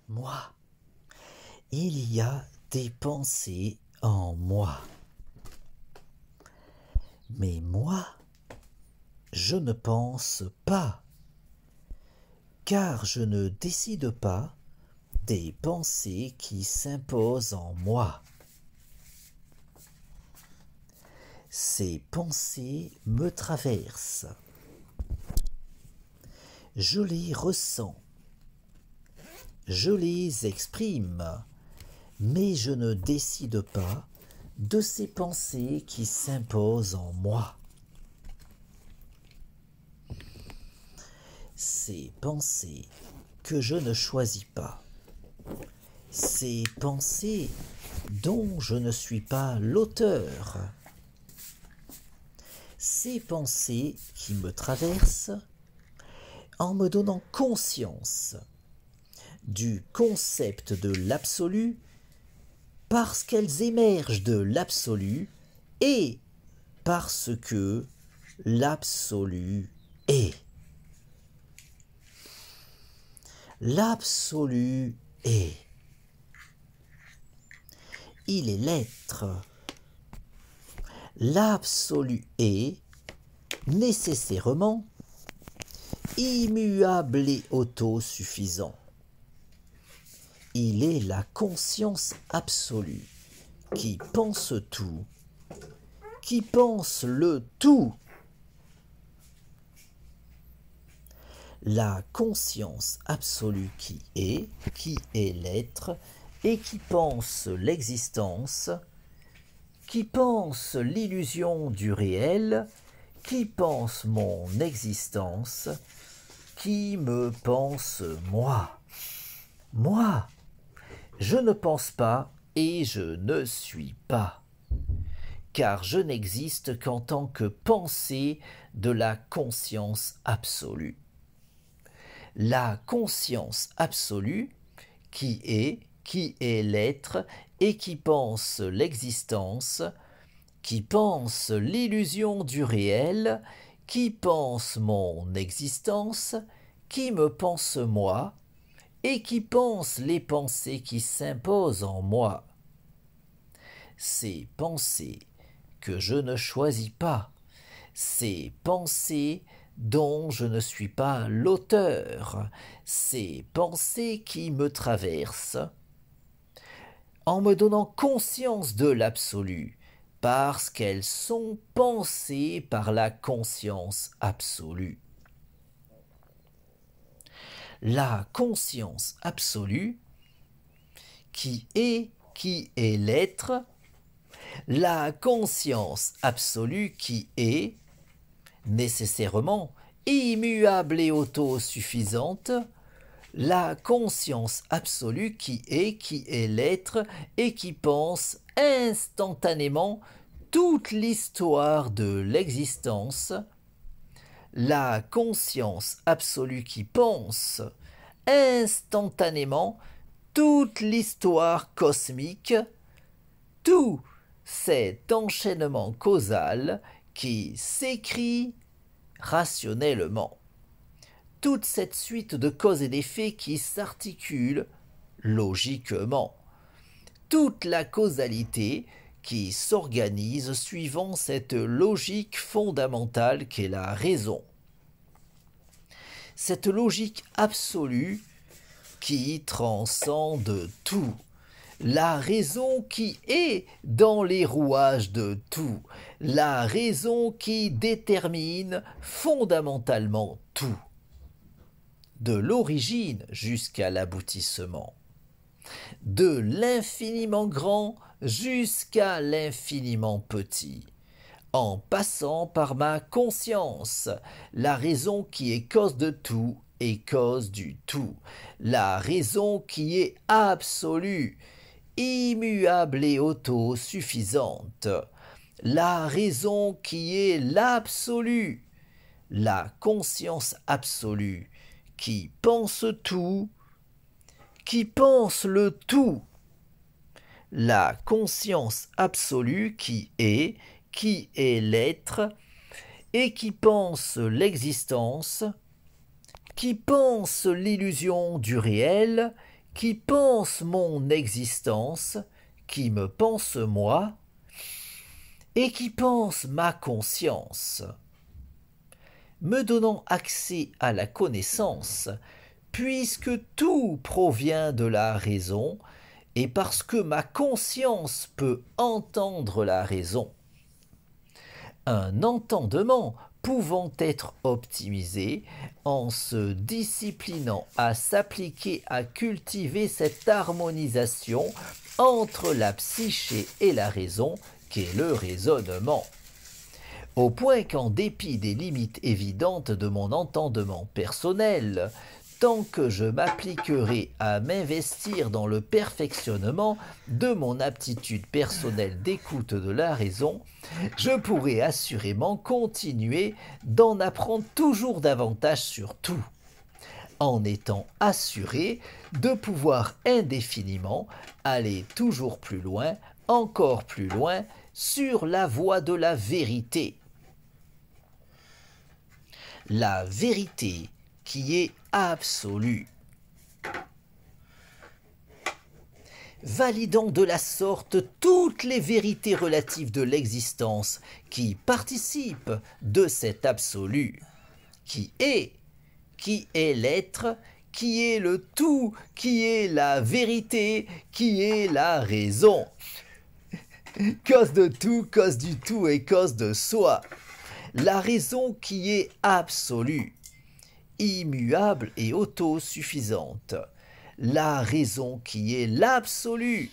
Moi, il y a des pensées en moi. Mais moi, je ne pense pas, car je ne décide pas des pensées qui s'imposent en moi. Ces pensées me traversent. Je les ressens. Je les exprime, mais je ne décide pas de ces pensées qui s'imposent en moi. Ces pensées que je ne choisis pas. Ces pensées dont je ne suis pas l'auteur. Ces pensées qui me traversent en me donnant conscience du concept de l'absolu parce qu'elles émergent de l'absolu et parce que l'absolu est. L'absolu est. Il est l'être. L'absolu est nécessairement immuable et autosuffisant. Il est la conscience absolue qui pense tout, qui pense le tout. La conscience absolue qui est l'être et qui pense l'existence, qui pense l'illusion du réel, qui pense mon existence, qui me pense moi. Moi, je ne pense pas et je ne suis pas, car je n'existe qu'en tant que pensée de la conscience absolue. La conscience absolue qui est l'être et qui pense l'existence, qui pense l'illusion du réel, qui pense mon existence, qui me pense moi, et qui pense les pensées qui s'imposent en moi. Ces pensées que je ne choisis pas, ces pensées dont je ne suis pas l'auteur, ces pensées qui me traversent, en me donnant conscience de l'absolu, parce qu'elles sont pensées par la conscience absolue. La conscience absolue qui est l'être, la conscience absolue qui est nécessairement immuable et autosuffisante, la conscience absolue qui est l'être et qui pense instantanément toute l'histoire de l'existence, la conscience absolue qui pense instantanément toute l'histoire cosmique, tout cet enchaînement causal qui s'écrit rationnellement. Toute cette suite de causes et d'effets qui s'articule logiquement. Toute la causalité qui s'organise suivant cette logique fondamentale qu'est la raison. Cette logique absolue qui transcende tout. La raison qui est dans les rouages de tout. La raison qui détermine fondamentalement tout. De l'origine jusqu'à l'aboutissement. De l'infiniment grand jusqu'à l'infiniment petit. En passant par ma conscience, la raison qui est cause de tout et cause du tout. La raison qui est absolue, immuable et autosuffisante. La raison qui est l'absolu, la conscience absolue, qui pense tout, qui pense le tout. La conscience absolue qui est l'être et qui pense l'existence, qui pense l'illusion du réel, qui pense mon existence, qui me pense moi, et qui pense ma conscience, me donnant accès à la connaissance, puisque tout provient de la raison, et parce que ma conscience peut entendre la raison. Un entendement pouvant être optimisé en se disciplinant à s'appliquer à cultiver cette harmonisation entre la psyché et la raison qu'est le raisonnement. Au point qu'en dépit des limites évidentes de mon entendement personnel, tant que je m'appliquerai à m'investir dans le perfectionnement de mon aptitude personnelle d'écoute de la raison, je pourrai assurément continuer d'en apprendre toujours davantage sur tout, en étant assuré de pouvoir indéfiniment aller toujours plus loin, encore plus loin, sur la voie de la vérité. La vérité qui est absolue. Validant de la sorte toutes les vérités relatives de l'existence qui participent de cet absolu, qui est l'être, qui est le tout, qui est la vérité, qui est la raison. Cause de tout, cause du tout et cause de soi. La raison qui est absolue, immuable et autosuffisante. La raison qui est l'absolu.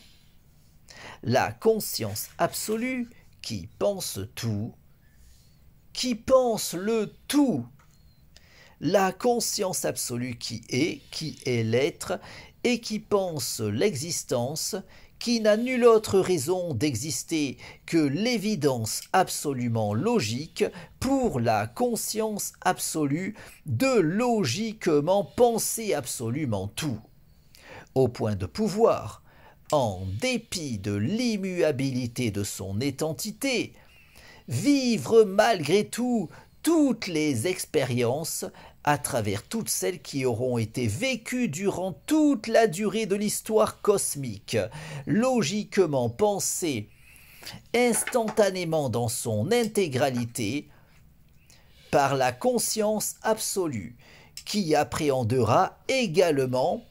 La conscience absolue qui pense tout, qui pense le tout. La conscience absolue qui est l'être et qui pense l'existence, qui n'a nulle autre raison d'exister que l'évidence absolument logique pour la conscience absolue de logiquement penser absolument tout, au point de pouvoir, en dépit de l'immuabilité de son étentité, vivre malgré tout toutes les expériences à travers toutes celles qui auront été vécues durant toute la durée de l'histoire cosmique, logiquement pensées instantanément dans son intégralité par la conscience absolue, qui appréhendera également,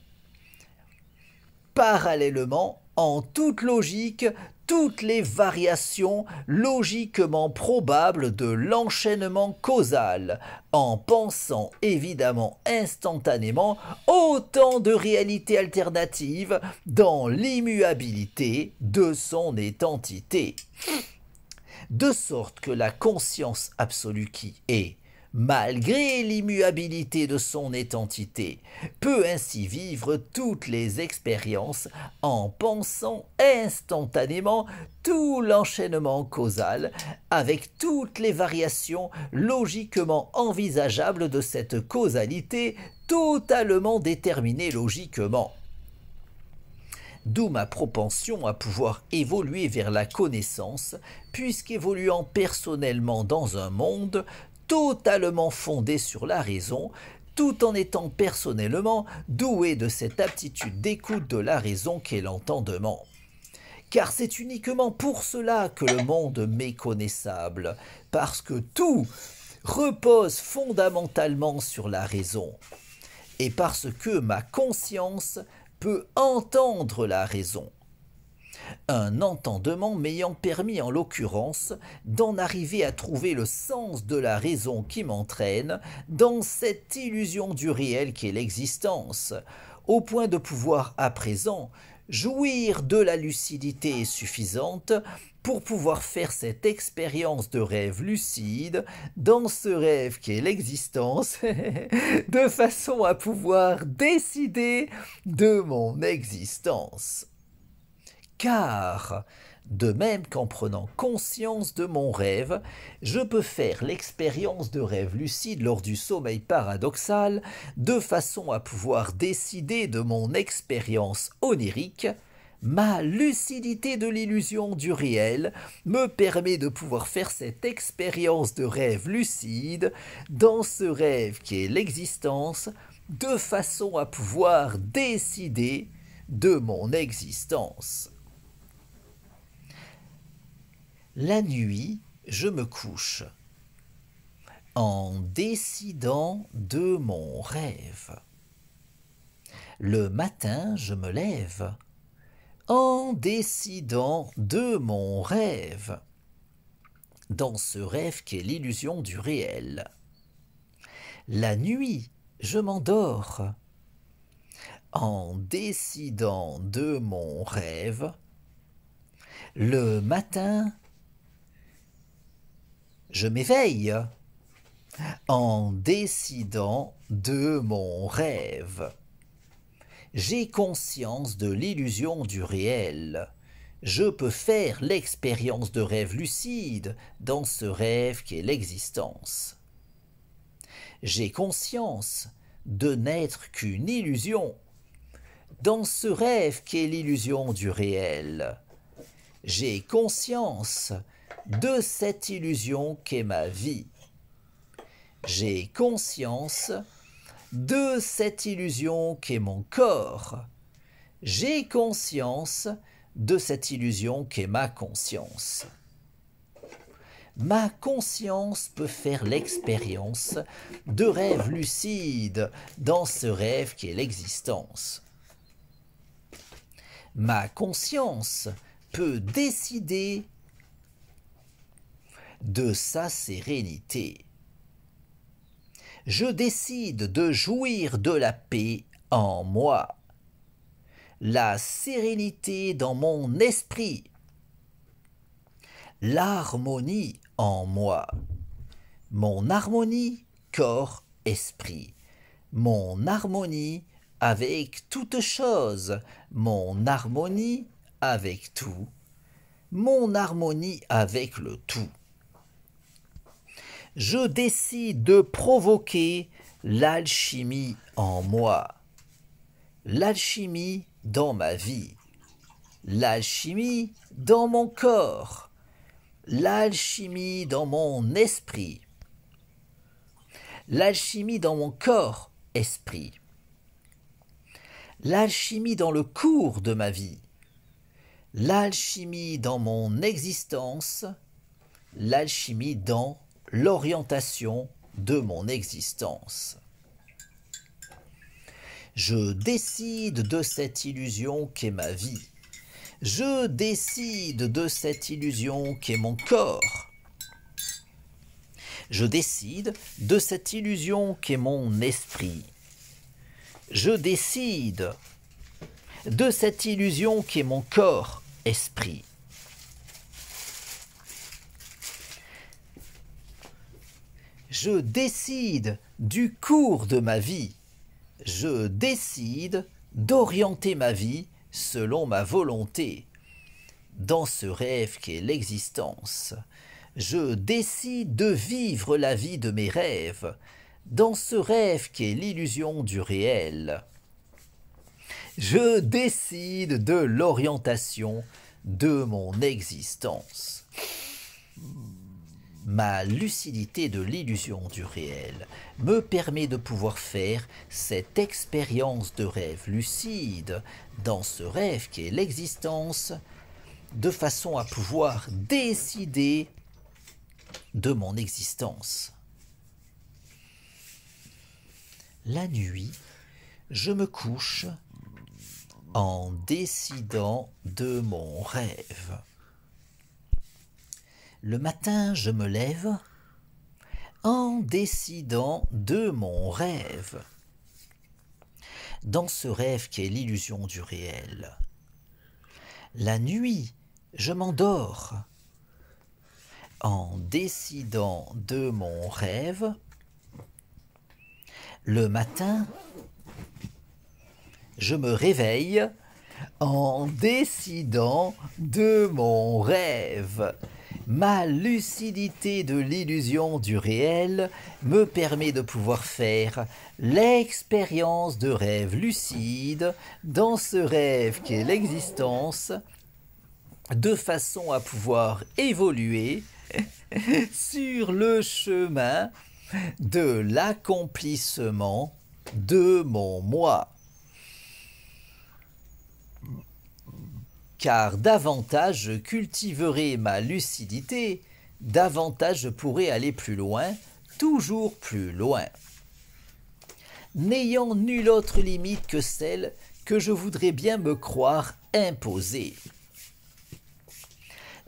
parallèlement, en toute logique, toutes les variations logiquement probables de l'enchaînement causal, en pensant évidemment instantanément autant de réalités alternatives dans l'immuabilité de son étentité. De sorte que la conscience absolue qui est, malgré l'immuabilité de son étentité, peut ainsi vivre toutes les expériences en pensant instantanément tout l'enchaînement causal avec toutes les variations logiquement envisageables de cette causalité totalement déterminée logiquement. D'où ma propension à pouvoir évoluer vers la connaissance, puisqu'évoluant personnellement dans un monde totalement fondé sur la raison, tout en étant personnellement doué de cette aptitude d'écoute de la raison qu'est l'entendement. Car c'est uniquement pour cela que le monde m'est connaissable, parce que tout repose fondamentalement sur la raison, et parce que ma conscience peut entendre la raison. Un entendement m'ayant permis en l'occurrence d'en arriver à trouver le sens de la raison qui m'entraîne dans cette illusion du réel qu'est l'existence, au point de pouvoir à présent jouir de la lucidité suffisante pour pouvoir faire cette expérience de rêve lucide dans ce rêve qu'est l'existence, de façon à pouvoir décider de mon existence. Car, de même qu'en prenant conscience de mon rêve, je peux faire l'expérience de rêve lucide lors du sommeil paradoxal, de façon à pouvoir décider de mon expérience onirique, ma lucidité de l'illusion du réel me permet de pouvoir faire cette expérience de rêve lucide dans ce rêve qui est l'existence, de façon à pouvoir décider de mon existence. La nuit, je me couche en décidant de mon rêve. Le matin, je me lève en décidant de mon rêve, dans ce rêve qu'est l'illusion du réel. La nuit, je m'endors en décidant de mon rêve. Le matin, je m'éveille en décidant de mon rêve. J'ai conscience de l'illusion du réel. Je peux faire l'expérience de rêve lucide dans ce rêve qu'est l'existence. J'ai conscience de n'être qu'une illusion dans ce rêve qu'est l'illusion du réel. J'ai conscience de cette illusion qu'est ma vie. J'ai conscience de cette illusion qu'est mon corps. J'ai conscience de cette illusion qu'est ma conscience. Ma conscience peut faire l'expérience de rêve lucide dans ce rêve qu'est l'existence. Ma conscience peut décider de sa sérénité. Je décide de jouir de la paix en moi, la sérénité dans mon esprit, l'harmonie en moi, mon harmonie corps-esprit, mon harmonie avec toute chose, mon harmonie avec tout, mon harmonie avec le tout. Je décide de provoquer l'alchimie en moi, l'alchimie dans ma vie, l'alchimie dans mon corps, l'alchimie dans mon esprit, l'alchimie dans mon corps-esprit, l'alchimie dans le cours de ma vie, l'alchimie dans mon existence, l'alchimie dans l'orientation de mon existence. Je décide de cette illusion qu'est ma vie. Je décide de cette illusion qu'est mon corps. Je décide de cette illusion qu'est mon esprit. Je décide de cette illusion qu'est mon corps-esprit. Je décide du cours de ma vie. Je décide d'orienter ma vie selon ma volonté. Dans ce rêve qu'est l'existence, je décide de vivre la vie de mes rêves. Dans ce rêve qu'est l'illusion du réel, je décide de l'orientation de mon existence. Ma lucidité de l'illusion du réel me permet de pouvoir faire cette expérience de rêve lucide dans ce rêve qu'est l'existence, de façon à pouvoir décider de mon existence. La nuit, je me couche en décidant de mon rêve. Le matin, je me lève en décidant de mon rêve. Dans ce rêve qu'est l'illusion du réel. La nuit, je m'endors en décidant de mon rêve. Le matin, je me réveille en décidant de mon rêve. Ma lucidité de l'illusion du réel me permet de pouvoir faire l'expérience de rêve lucide dans ce rêve qu'est l'existence, de façon à pouvoir évoluer sur le chemin de l'accomplissement de mon moi. car davantage je cultiverai ma lucidité, davantage je pourrai aller plus loin, toujours plus loin, n'ayant nulle autre limite que celle que je voudrais bien me croire imposer.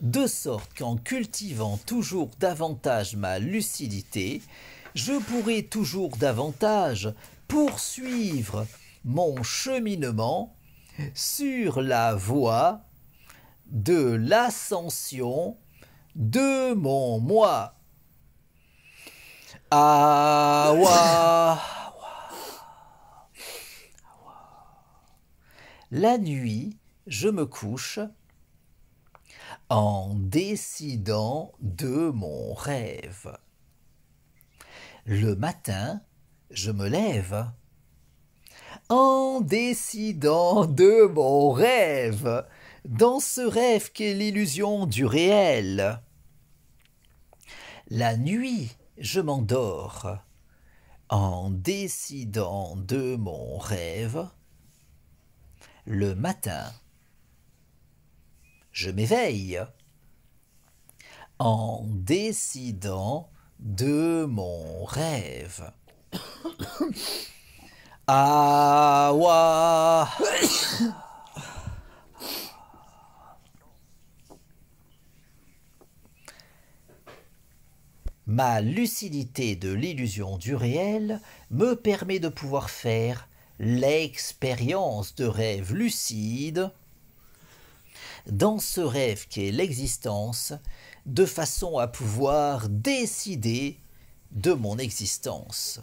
De sorte qu'en cultivant toujours davantage ma lucidité, je pourrai toujours davantage poursuivre mon cheminement sur la voie de l'ascension de mon moi. Awa. La nuit, je me couche en décidant de mon rêve. Le matin, je me lève en décidant de mon rêve, dans ce rêve qu'est l'illusion du réel. La nuit, je m'endors en décidant de mon rêve. Le matin, je m'éveille en décidant de mon rêve. Awa. Ma lucidité de l'illusion du réel me permet de pouvoir faire l'expérience de rêve lucide dans ce rêve qu'est l'existence, de façon à pouvoir décider de mon existence.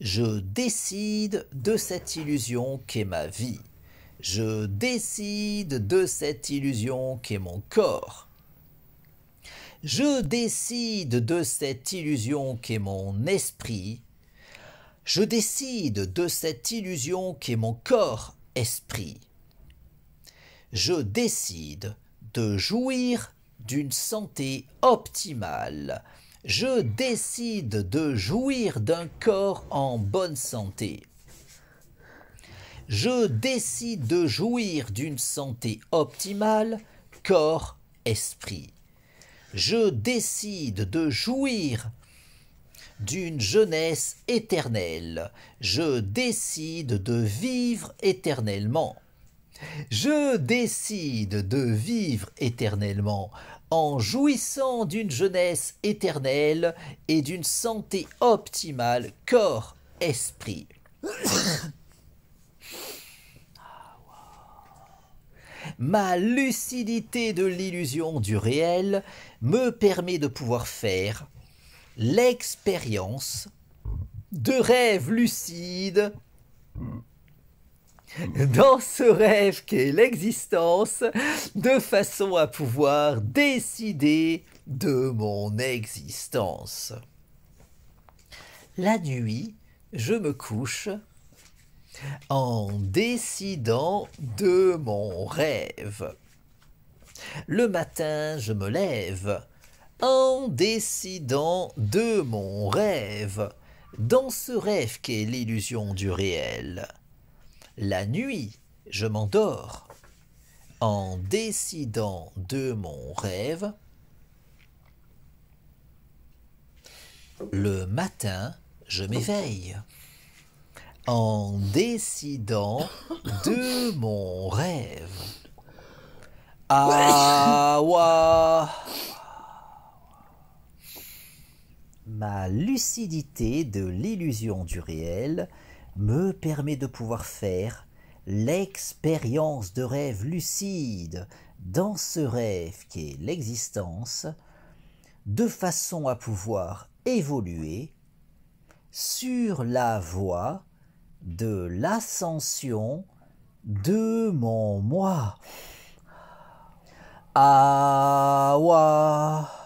Je décide de cette illusion qu'est ma vie. Je décide de cette illusion qu'est mon corps. Je décide de cette illusion qu'est mon esprit. Je décide de cette illusion qu'est mon corps-esprit. Je décide de jouir d'une santé optimale. Je décide de jouir d'un corps en bonne santé. Je décide de jouir d'une santé optimale, corps-esprit. Je décide de jouir d'une jeunesse éternelle. Je décide de vivre éternellement. Je décide de vivre éternellement en jouissant d'une jeunesse éternelle et d'une santé optimale corps-esprit. Ma lucidité de l'illusion du réel me permet de pouvoir faire l'expérience de rêve lucide dans ce rêve qu'est l'existence, de façon à pouvoir décider de mon existence. La nuit, je me couche en décidant de mon rêve. Le matin, je me lève en décidant de mon rêve, dans ce rêve qu'est l'illusion du réel. La nuit, je m'endors en décidant de mon rêve. Le matin, je m'éveille en décidant de mon rêve. Awa. Ma lucidité de l'illusion du réel me permet de pouvoir faire l'expérience de rêve lucide dans ce rêve qu'est l'existence, de façon à pouvoir évoluer sur la voie de l'ascension de mon moi. Awa.